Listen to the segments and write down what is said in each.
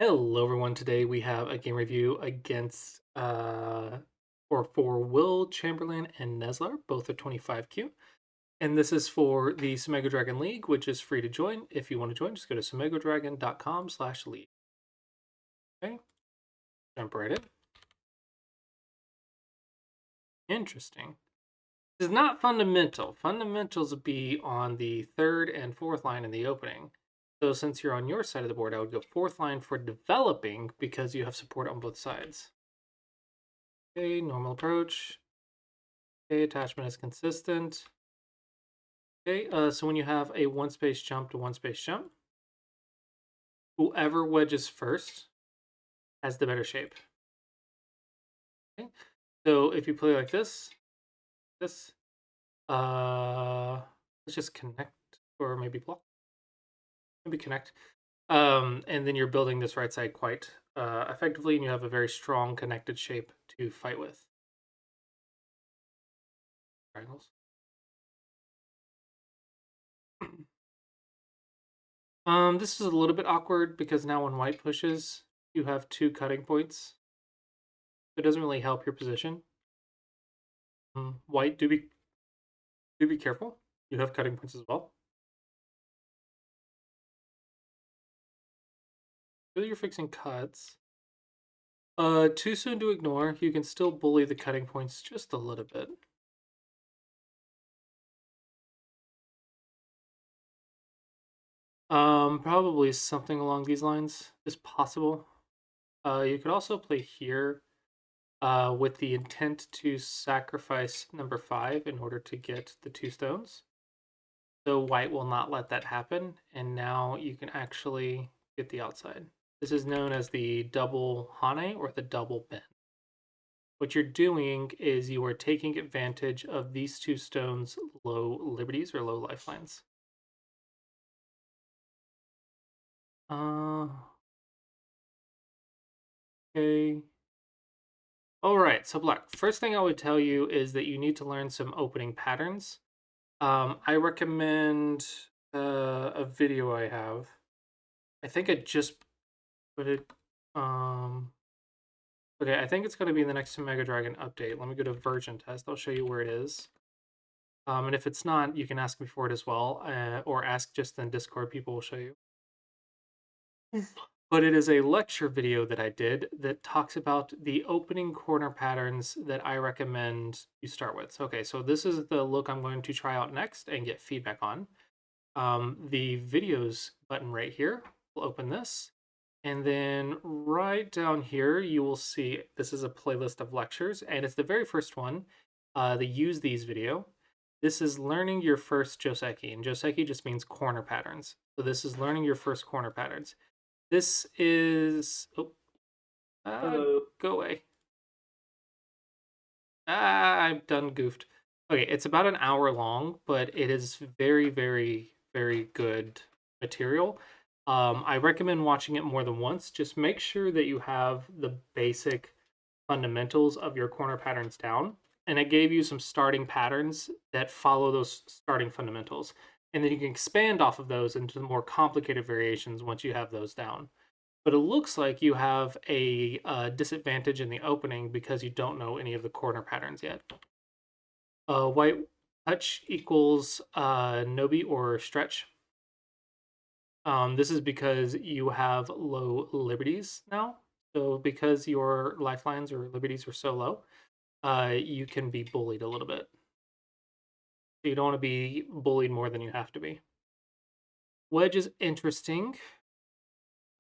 Hello everyone, today we have a game review against or for Will Chamberlain and Neslar, both at 25Q. And this is for the Tsumego Dragon League, which is free to join. If you want to join, just go to tsumegodragon.com/league. Okay, jump right in. Interesting. This is not fundamental. Fundamentals would be on the third and fourth line in the opening. So since you're on your side of the board, I would go fourth line for developing because you have support on both sides. Okay, normal approach. Okay, attachment is consistent. Okay, so when you have a one space jump to one space jump, whoever wedges first has the better shape. Okay, so if you play like this, let's just connect or maybe block, maybe connect. And then you're building this right side quite effectively, and you have a very strong connected shape to fight with. Triangles. This is a little bit awkward because now when white pushes, you have two cutting points. It doesn't really help your position. White, do be careful. You have cutting points as well. Feel you're fixing cuts. Too soon to ignore. You can still bully the cutting points just a little bit. Probably something along these lines is possible. You could also play here with the intent to sacrifice number 5 in order to get the 2 stones. So white will not let that happen, and now you can actually get the outside. This is known as the double hane or the double bend. What you're doing is you are taking advantage of these 2 stones' low liberties or low lifelines. Uh, okay. All right, so black. First thing I would tell you is that you need to learn some opening patterns. I recommend a video I have. I think I just put it. Okay, I think it's going to be in the next Mega Dragon update. Let me go to version test. I'll show you where it is. And if it's not, you can ask me for it as well, or ask just in Discord. People will show you. But it is a lecture video that I did that talks about the opening corner patterns that I recommend you start with. So, okay, so this is the look I'm going to try out next and get feedback on. The videos button right here will open this. And then right down here, you will see this is a playlist of lectures, and it's the very first one, the Use These video. This is learning your first Joseki, and Joseki just means corner patterns. So this is learning your first corner patterns. This is... Oh, go away. I'm done goofed. Okay, it's about an hour long, but it is very, very, very good material. I recommend watching it more than once. Just make sure that you have the basic fundamentals of your corner patterns down. And it gave you some starting patterns that follow those starting fundamentals. And then you can expand off of those into more complicated variations once you have those down. But it looks like you have a disadvantage in the opening because you don't know any of the corner patterns yet. White touch equals Nobi or stretch. This is because you have low liberties now. So because your lifelines or liberties are so low, you can be bullied a little bit. So you don't want to be bullied more than you have to be. Wedge is interesting.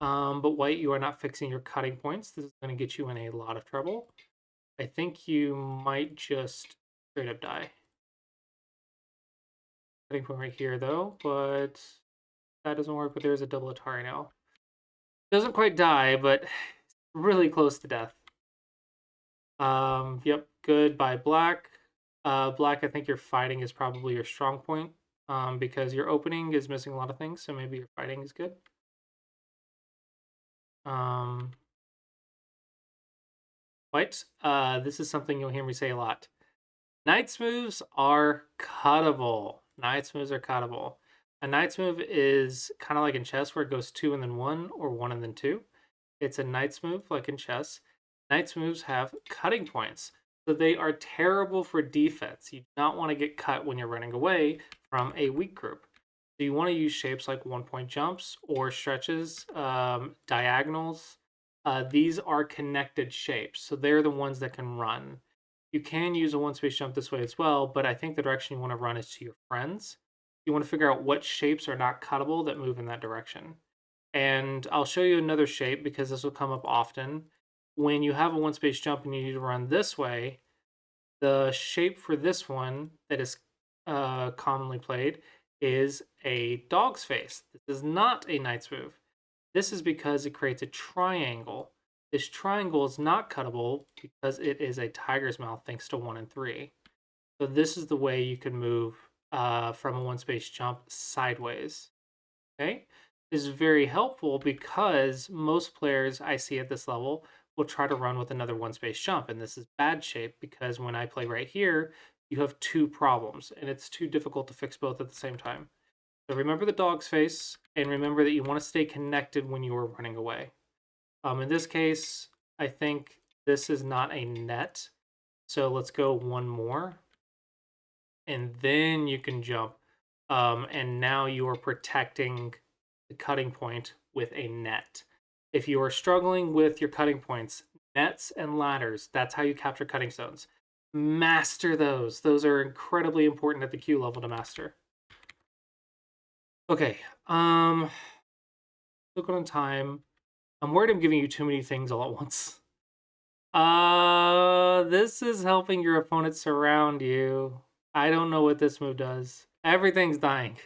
But white, you are not fixing your cutting points. This is going to get you in a lot of trouble. I think you might just straight up die. Cutting point right here, though, but that doesn't work. But there's a double Atari now. Doesn't quite die, but really close to death. Yep, good by black. Black, I think your fighting is probably your strong point because your opening is missing a lot of things, so maybe your fighting is good. White, this is something you'll hear me say a lot. Knight's moves are cuttable. Knight's moves are cuttable. A knight's move is kind of like in chess where it goes 2 and then 1 or 1 and then 2. It's a knight's move, like in chess. Knight's moves have cutting points, so they are terrible for defense. You do not want to get cut when you're running away from a weak group. So you want to use shapes like 1-point jumps or stretches, diagonals. These are connected shapes, so they're the ones that can run. You can use a one-space jump this way as well, but I think the direction you want to run is to your friends. You want to figure out what shapes are not cuttable that move in that direction. And I'll show you another shape because this will come up often. When you have a one-space jump and you need to run this way, the shape for this one that is commonly played is a dog's face. This is not a knight's move. This is because it creates a triangle. This triangle is not cuttable because it is a tiger's mouth thanks to 1 and 3. So this is the way you can move from a one-space jump sideways. Okay? This is very helpful because most players I see at this level will try to run with another one-space jump, and this is bad shape because when I play right here, you have 2 problems, and it's too difficult to fix both at the same time. So remember the dog's face, and remember that you want to stay connected when you are running away. In this case, I think this is not a net, so let's go one more, and then you can jump. And now you are protecting the cutting point with a net. If you are struggling with your cutting points, nets and ladders, that's how you capture cutting stones. Master those. Those are incredibly important at the Q level to master. Okay, look on time. I'm worried I'm giving you too many things all at once. This is helping your opponent surround you. I don't know what this move does. Everything's dying.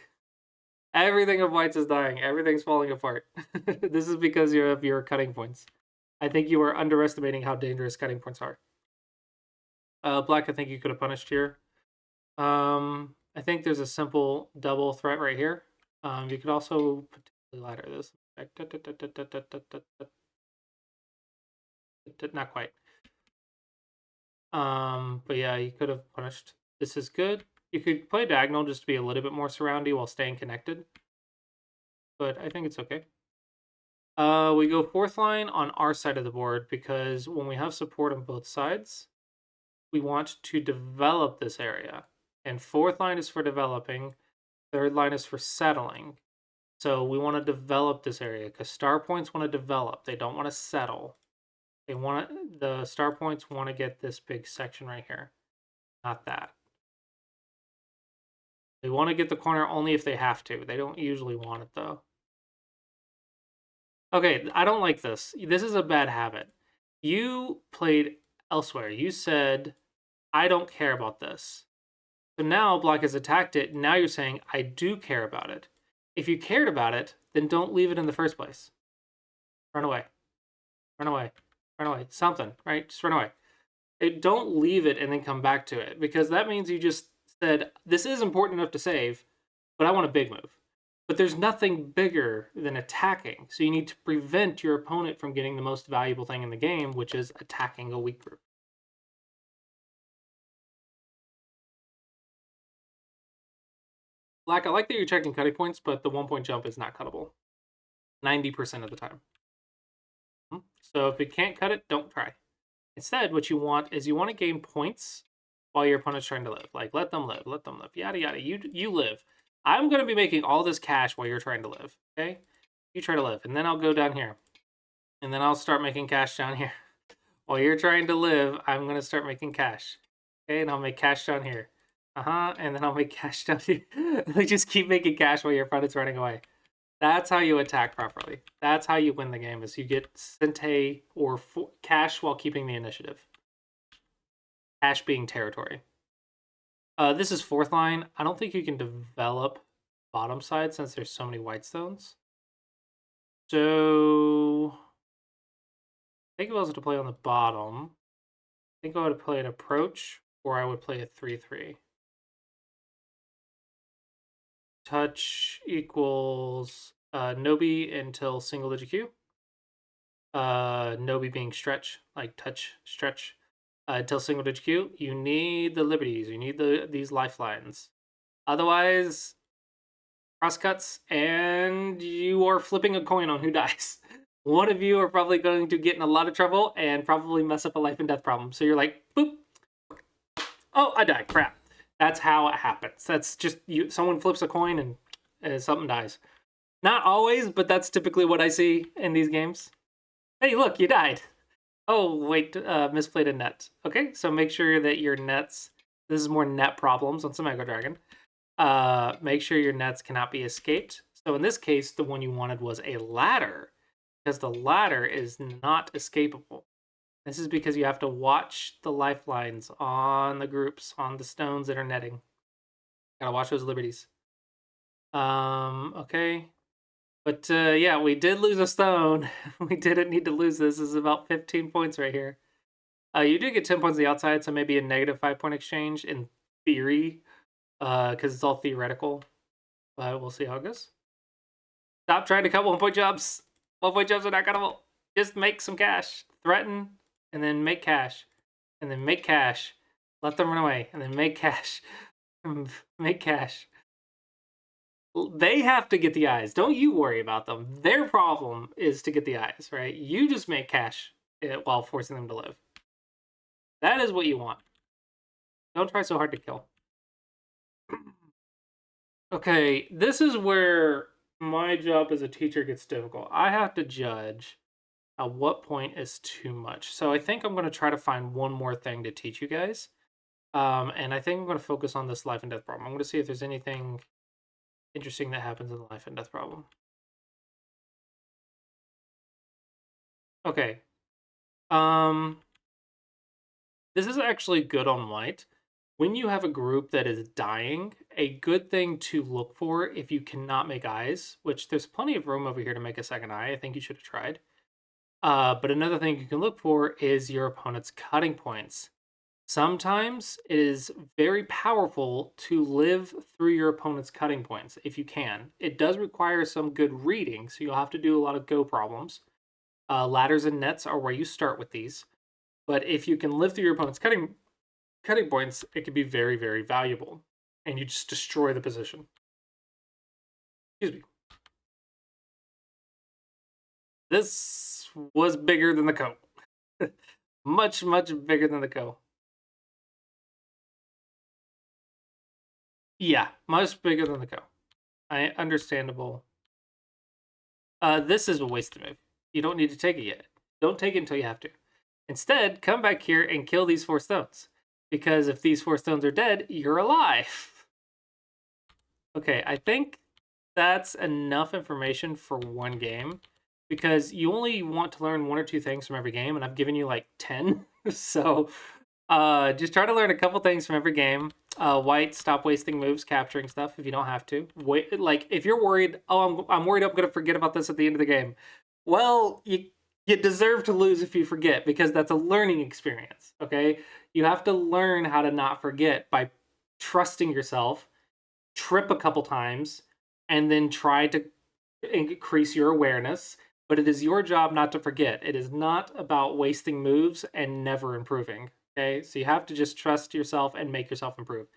Everything of white's is dying. Everything's falling apart. This is because you have your cutting points. I think you are underestimating how dangerous cutting points are. Black, I think you could have punished here. I think there's a simple double threat right here. You could also potentially ladder this. Not quite. But yeah, you could have punished. This is good. You could play diagonal just to be a little bit more surroundy while staying connected. But I think it's okay. We go 4th line on our side of the board because when we have support on both sides, we want to develop this area. And 4th line is for developing, 3rd line is for settling. So we want to develop this area because star points want to develop. They don't want to settle. The star points want to get this big section right here, not that. They want to get the corner only if they have to. They don't usually want it though. Okay, I don't like this. This is a bad habit. You played elsewhere. You said, I don't care about this. So now Black has attacked it. Now you're saying, I do care about it. If you cared about it, then don't leave it in the first place. Run away. Run away. Run away. Something, right? Just run away. Don't leave it and then come back to it because that means you just said, this is important enough to save, but I want a big move. But there's nothing bigger than attacking. So you need to prevent your opponent from getting the most valuable thing in the game, which is attacking a weak group. Black, I like that you're checking cutting points, but the 1-point jump is not cuttable 90% of the time. So if you can't cut it, don't try. Instead, what you want is you want to gain points while your opponent's trying to live. Like, let them live, yada, yada. You live. I'm going to be making all this cash while you're trying to live, okay? You try to live, and then I'll go down here. And then I'll start making cash down here. While you're trying to live, I'm going to start making cash. Okay, and I'll make cash down here. And then I'll make cash down here. Like, just keep making cash while your opponent's running away. That's how you attack properly. That's how you win the game, is you get Sente or cash while keeping the initiative. Cash being territory. This is 4th line. I don't think you can develop bottom side since there's so many white stones. So I think if I was to play on the bottom, I think I would play an approach or I would play a 3-3. Touch equals Nobi until single digit Q. Nobi being stretch, like touch, stretch. Until single digit Q, you need the liberties. You need these lifelines. Otherwise, cross cuts, and you are flipping a coin on who dies. one of you are probably going to get in a lot of trouble and probably mess up a life and death problem. So you're like, boop. Oh, I died. Crap. That's how it happens. That's just you. Someone flips a coin and something dies. Not always, but that's typically what I see in these games. Hey, look, you died. Oh, wait, misplayed a net. Okay, so make sure that your nets, this is more net problems on Tsumego Dragon. Make sure your nets cannot be escaped. So in this case, the one you wanted was a ladder, because the ladder is not escapable. This is because you have to watch the lifelines on the groups, on the stones that are netting. Gotta watch those liberties. Okay. But yeah, we did lose a stone. We didn't need to lose this. This is about 15 points right here. You do get 10 points on the outside, so maybe a negative 5-point exchange in theory, because it's all theoretical. But we'll see how it goes. Stop trying to cut 1-point jobs. 1-point jobs are not cuttable. Just make some cash. Threaten, and then make cash. And then make cash. Let them run away, and then make cash. Make cash. They have to get the eyes. Don't you worry about them. Their problem is to get the eyes, right? You just make cash while forcing them to live. That is what you want. Don't try so hard to kill. Okay, this is where my job as a teacher gets difficult. I have to judge at what point is too much. So I think I'm going to try to find one more thing to teach you guys. And I think I'm going to focus on this life and death problem. I'm going to see if there's anything interesting that happens in the life and death problem. Okay. This is actually good on white. When you have a group that is dying, a good thing to look for if you cannot make eyes, which there's plenty of room over here to make a second eye. I think you should have tried. But another thing you can look for is your opponent's cutting points. Sometimes it is very powerful to live through your opponent's cutting points if you can. It does require some good reading, so you'll have to do a lot of go problems. Ladders and nets are where you start with these. But if you can live through your opponent's cutting points, it can be very, very valuable. And you just destroy the position. Excuse me. This was bigger than the ko. Much, much bigger than the ko. Yeah, much bigger than the ko. Understandable. This is a wasted move. You don't need to take it yet. Don't take it until you have to. Instead, come back here and kill these 4 stones. Because if these 4 stones are dead, you're alive. Okay, I think that's enough information for one game. Because you only want to learn 1 or 2 things from every game, and I've given you like 10. So just try to learn a couple things from every game. White, stop wasting moves, capturing stuff if you don't have to. Wait, like if you're worried, oh, I'm worried I'm gonna forget about this at the end of the game. Well, you deserve to lose if you forget because that's a learning experience. Okay, you have to learn how to not forget by trusting yourself, trip a couple times, and then try to increase your awareness. But it is your job not to forget. It is not about wasting moves and never improving. Okay, so you have to just trust yourself and make yourself improve.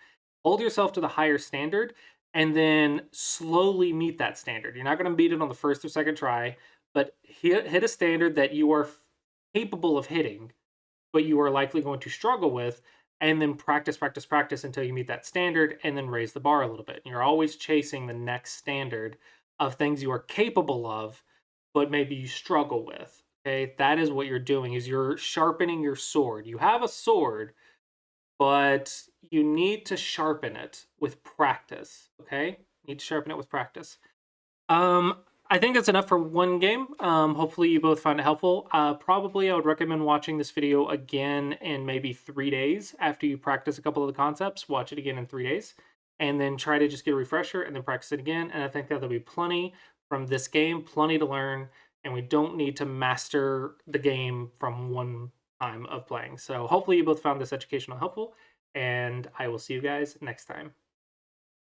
Hold yourself to the higher standard and then slowly meet that standard. You're not going to beat it on the first or second try, but hit a standard that you are capable of hitting, but you are likely going to struggle with, and then practice, practice, practice until you meet that standard and then raise the bar a little bit. And you're always chasing the next standard of things you are capable of, but maybe you struggle with. Okay, that is what you're doing, is you're sharpening your sword. You have a sword, but you need to sharpen it with practice. Okay, you need to sharpen it with practice. I think that's enough for one game. Hopefully you both found it helpful. Probably I would recommend watching this video again in maybe 3 days after you practice a couple of the concepts. Watch it again in 3 days, and then try to just get a refresher and then practice it again. And I think that'll be plenty from this game, plenty to learn, and we don't need to master the game from one time of playing. So hopefully you both found this educational helpful, and I will see you guys next time.